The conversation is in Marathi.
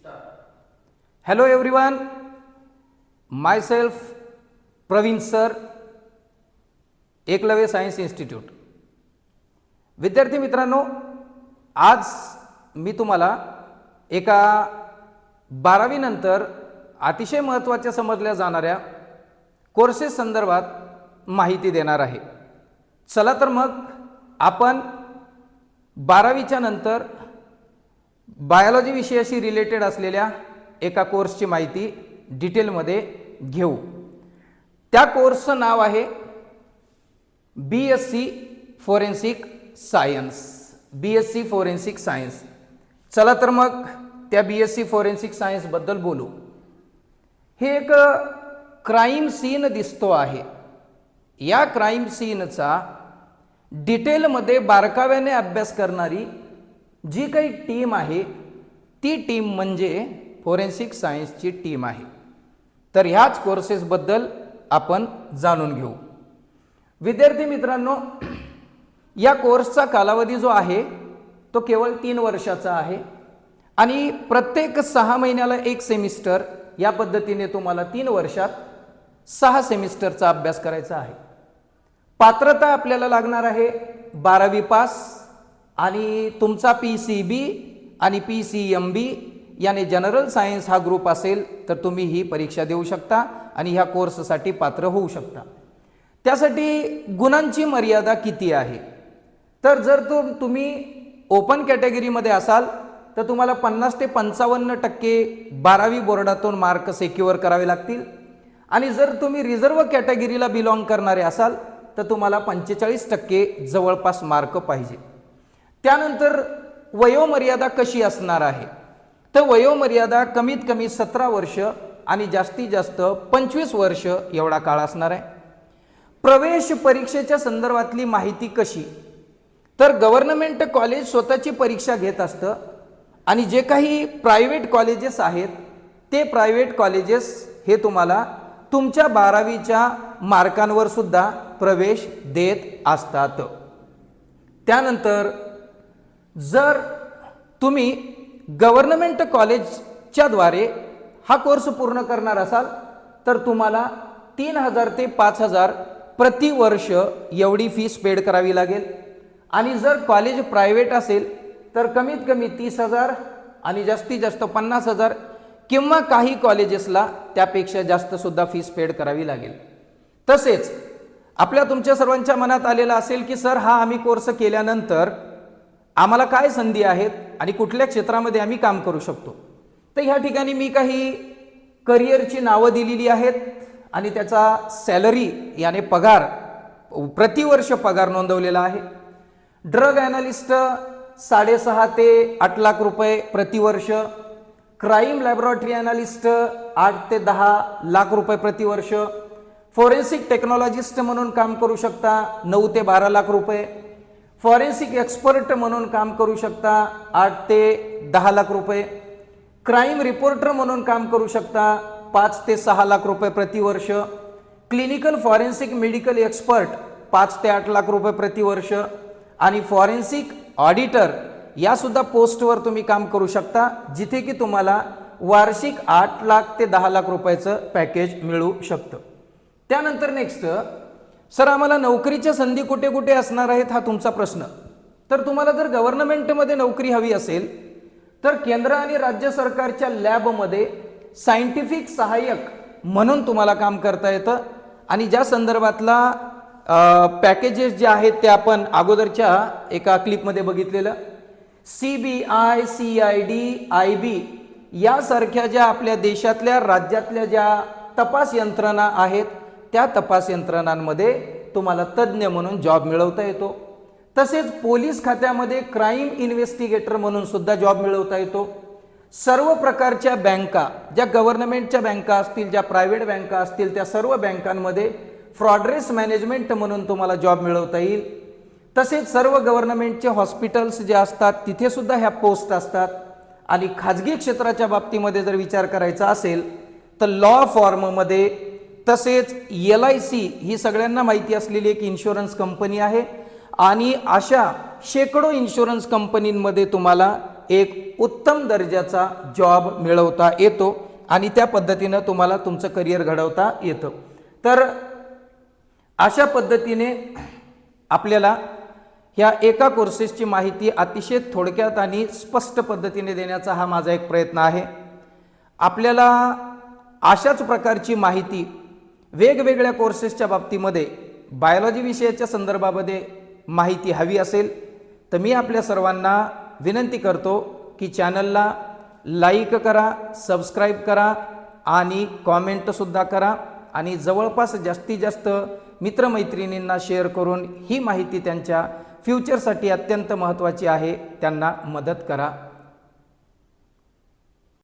Hello everyone, myself Praveen sir, Eklavya science institute. विद्यार्थी मित्रांनो, आज मी तुम्हाला एका 12वी नंतर अतिशय महत्त्वाच्या समजल्या जाणाऱ्या कोर्सेस संदर्भात माहिती देणार आहे. चला तर मग आपण 12वीच्या नंतर बायोलॉजी विषयाशी रिलेटेड असलेल्या एका कोर्सची माहिती डिटेलमध्ये घेऊ. त्या कोर्सचं नाव आहे BSc forensic science. BSc forensic science. चला तर मग त्या BSc फोरेन्सिक सायन्स बद्दल बोलू. हे एक क्राईम सीन दिसतो आहे. या क्राईम सीनचा डिटेलमध्ये बारकाव्याने अभ्यास करणारी जी काही टीम आहे ती टीम म्हणजे फोरेन्सिक सायन्सची टीम आहे. तर ह्याच कोर्सेसबद्दल आपण जाणून घेऊ. विद्यार्थी मित्रांनो, या कोर्सचा कालावधी जो आहे तो केवळ 3 वर्षाचा आहे आणि प्रत्येक 6 महिन्याला एक सेमिस्टर, या पद्धतीने तुम्हाला 3 वर्षात 6 सेमिस्टरचा अभ्यास करायचा आहे. पात्रता आपल्याला लागणार आहे 12वी पास आणि तुमचा PCB आणि PCMB याने जनरल सायन्स हा ग्रुप असेल तर तुम्ही ही परीक्षा देऊ शकता आणि ह्या कोर्ससाठी पात्र होऊ शकता. त्यासाठी गुणांची मर्यादा किती आहे? तर जर तुम्ही ओपन कॅटेगरीमध्ये असाल तर तुम्हाला 50 ते 55% 12वी बोर्डातून मार्क सिक्युअर करावे लागतील आणि जर तुम्ही रिझर्व्ह कॅटेगरीला बिलॉंग करणारे असाल तर तुम्हाला 45% जवळपास मार्क पाहिजे. त्यानंतर वयोमर्यादा कशी असणार आहे? तर वयोमर्यादा कमीत कमी 17 वर्ष आणि जास्तीत जास्त 25 वर्ष एवढा काळ असणार आहे. प्रवेश परीक्षेच्या संदर्भातली माहिती कशी? तर गव्हर्नमेंट कॉलेज स्वतःची परीक्षा घेत असतं आणि जे काही प्रायव्हेट कॉलेजेस आहेत ते प्रायव्हेट कॉलेजेस हे तुम्हाला तुमच्या 12वीच्या मार्कांवर सुद्धा प्रवेश देत असतात. त्यानंतर जर तुम्ही गव्हर्नमेंट कॉलेजच्या द्वारे हा कोर्स पूर्ण करणार असाल तर तुम्हाला 3000 ते 5000 प्रति वर्ष एवढी फीस पेड करावी लागेल आणि जर कॉलेज प्रायव्हेट असेल तर कमीत कमी 30,000 आणि जास्तीत जास्त 50,000 किंवा काही कॉलेजेसला त्यापेक्षा जास्त सुद्धा फीस पेड करावी लागेल. तसेच आपल्या तुमच्या सर्वांच्या मनात आलेलं असेल की सर हा आम्ही कोर्स केल्यानंतर आम्हाला काय संधी आहेत आणि कुठल्या क्षेत्रामध्ये आम्ही काम करू शकतो. तर ह्या ठिकाणी मी काही करिअरची नावं दिलेली आहेत आणि त्याचा सॅलरी याने पगार प्रतिवर्ष पगार नोंदवलेला आहे. ड्रग ॲनालिस्ट 6.5 ते 8 लाख रुपये प्रतिवर्ष. क्राईम लॅबोरेटरी ॲनालिस्ट 8 ते 10 लाख रुपये प्रतिवर्ष. फोरेन्सिक टेक्नॉलॉजिस्ट म्हणून काम करू शकता 9 ते 12 लाख रुपये. फॉरेन्सिक एक्सपर्ट म्हणून काम करू शकता 8 ते 10 लाख रुपये. क्राईम रिपोर्टर म्हणून काम करू शकता 5 ते 6 लाख रुपये प्रतिवर्ष. क्लिनिकल फॉरेन्सिक मेडिकल एक्सपर्ट 5 ते 8 लाख रुपये प्रतिवर्ष आणि फॉरेन्सिक ऑडिटर या सुद्धा पोस्टवर तुम्ही काम करू शकता जिथे की तुम्हाला वार्षिक 8 लाख ते 10 लाख रुपयाचं पॅकेज मिळू शकतं. त्यानंतर नेक्स्ट, सर आम्हाला नोकरीच्या संधी कुठे कुठे असणार आहेत हा तुमचा प्रश्न. तर तुम्हाला जर गव्हर्नमेंटमध्ये नोकरी हवी असेल तर केंद्र आणि राज्य सरकारच्या लॅबमध्ये सायंटिफिक सहाय्यक म्हणून तुम्हाला काम करता येतं आणि ज्या संदर्भातला पॅकेजेस जे आहेत ते आपण अगोदरच्या एका क्लिपमध्ये बघितलेलं. CBI, CID, IB यासारख्या ज्या आपल्या देशातल्या राज्यातल्या ज्या तपास यंत्रणा आहेत त्या तपास यंत्रणांमध्ये तुम्हाला तज्ज्ञ म्हणून जॉब मिळवता येतो. तसेच पोलीस खात्यामध्ये क्राईम इन्व्हेस्टिगेटर म्हणून सुद्धा जॉब मिळवता येतो. सर्व प्रकारच्या बँका, ज्या गव्हर्नमेंटच्या बँका असतील, ज्या प्रायव्हेट बँका असतील, त्या सर्व बँकांमध्ये फ्रॉड रिस्क मॅनेजमेंट म्हणून तुम्हाला जॉब मिळवता येईल. तसेच सर्व गव्हर्नमेंटचे हॉस्पिटल्स जे असतात तिथे सुद्धा ह्या पोस्ट असतात. आणि खाजगी क्षेत्राच्या बाबतीमध्ये जर विचार करायचा असेल तर लॉ फॉर्ममध्ये, तसेच LIC ही सगळ्यांना माहिती असलेली एक इन्शुरन्स कंपनी आहे आणि अशा शेकडो इन्शुरन्स कंपनींमध्ये तुम्हाला एक उत्तम दर्जाचा जॉब मिळवता येतो आणि त्या पद्धतीनं तुम्हाला तुमचं करिअर घडवता येतं. तर अशा पद्धतीने आपल्याला ह्या एका कोर्सेसची माहिती अतिशय थोडक्यात आणि स्पष्ट पद्धतीने देण्याचा हा माझा एक प्रयत्न आहे. आपल्याला अशाच प्रकारची माहिती वेगवेगळ्या कोर्सेसच्या बाबतीमध्ये बायोलॉजी विषयाच्या संदर्भामध्ये माहिती हवी असेल तर मी आपल्या सर्वांना विनंती करतो की चॅनलला लाईक करा, सबस्क्राईब करा आणि कॉमेंटसुद्धा करा आणि जवळपास जास्तीत जास्त मित्रमैत्रिणींना शेअर करून ही माहिती त्यांच्या फ्युचरसाठी अत्यंत महत्त्वाची आहे त्यांना मदत करा.